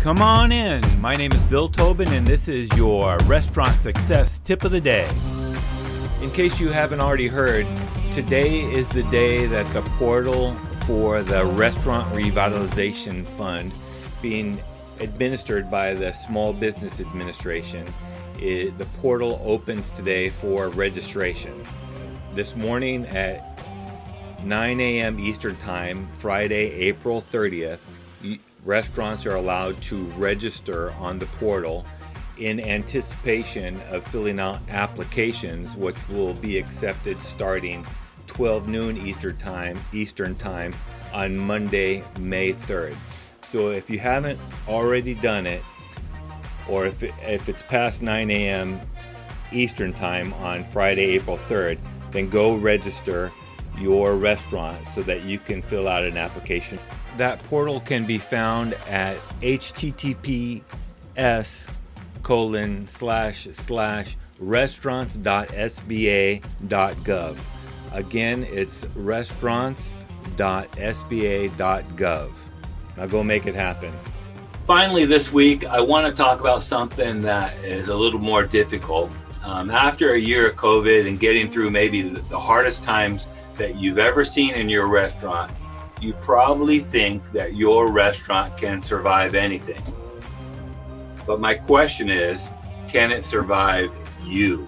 Come on in. My name is Bill Tobin, and this is your Restaurant Success Tip of the Day. In case you haven't already heard, today is the day that the portal for the Restaurant Revitalization Fund, being administered by the Small Business Administration, the portal opens today for registration. This morning at 9 a.m. Eastern Time, Friday, April 30th, restaurants are allowed to register on the portal in anticipation of filling out applications, which will be accepted starting 12 noon Eastern Time on Monday, May 3rd. So if you haven't already done it, or if it's past 9 a.m. Eastern Time on Friday, April 3rd, then go register your restaurant so that you can fill out an application. That portal can be found at https://restaurants.sba.gov. Again, it's restaurants.sba.gov. Now go make it happen. Finally, this week, I want to talk about something that is a little more difficult. After a year of COVID and getting through maybe the hardest times that you've ever seen in your restaurant, you probably think that your restaurant can survive anything. But my question is, can it survive you?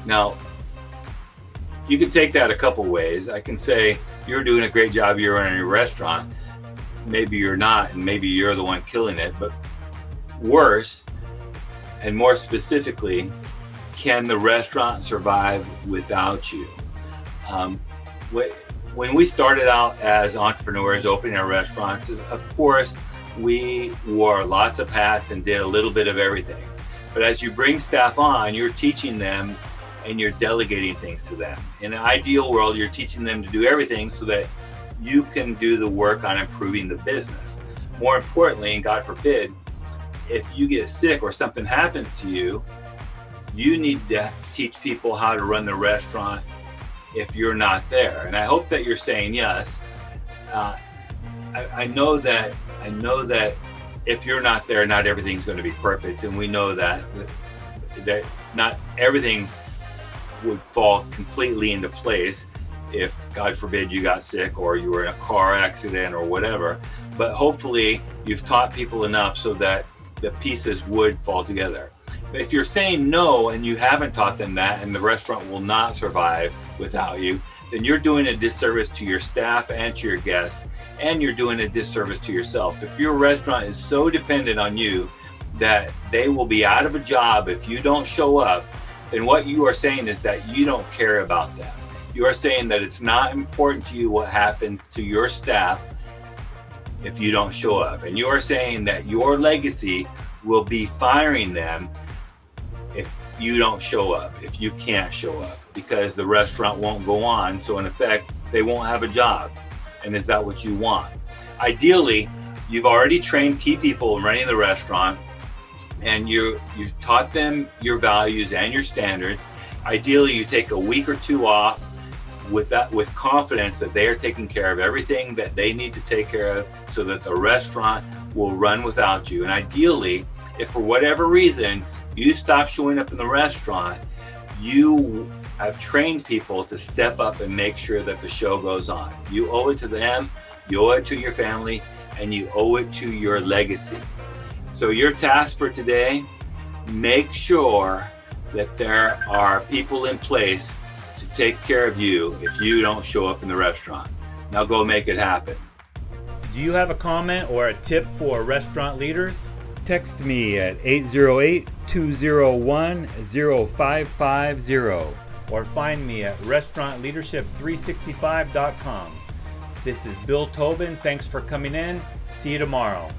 Now, you can take that a couple ways. I can say, you're doing a great job, you're running your restaurant. Maybe you're not, and maybe you're the one killing it. But worse, and more specifically, can the restaurant survive without you? When we started out as entrepreneurs opening our restaurants, of course, we wore lots of hats and did a little bit of everything. But as you bring staff on, you're teaching them and you're delegating things to them. In an ideal world, you're teaching them to do everything so that you can do the work on improving the business. More importantly, and God forbid, if you get sick or something happens to you, you need to teach people how to run the restaurant if you're not there. And I hope that you're saying yes. I know that if you're not there, not everything's going to be perfect, and we know that not everything would fall completely into place if, God forbid, you got sick or you were in a car accident or whatever. But hopefully you've taught people enough so that the pieces would fall together. But if you're saying no and you haven't taught them that, and the restaurant will not survive without you, then you're doing a disservice to your staff and to your guests, and you're doing a disservice to yourself. If your restaurant is so dependent on you that they will be out of a job if you don't show up, then what you are saying is that you don't care about them. You are saying that it's not important to you what happens to your staff if you don't show up. And you are saying that your legacy will be firing them if you don't show up, if you can't show up, because the restaurant won't go on. So in effect, they won't have a job. And is that what you want? Ideally, you've already trained key people in running the restaurant, and you've taught them your values and your standards. Ideally, you take a week or two off with confidence that they are taking care of everything that they need to take care of so that the restaurant will run without you. And ideally, if for whatever reason you stop showing up in the restaurant, you have trained people to step up and make sure that the show goes on. You owe it to them, you owe it to your family, and you owe it to your legacy. So your task for today, make sure that there are people in place to take care of you if you don't show up in the restaurant. Now go make it happen. Do you have a comment or a tip for restaurant leaders? Text me at 808-201-0550 or find me at restaurantleadership365.com. This is Bill Tobin. Thanks for coming in. See you tomorrow.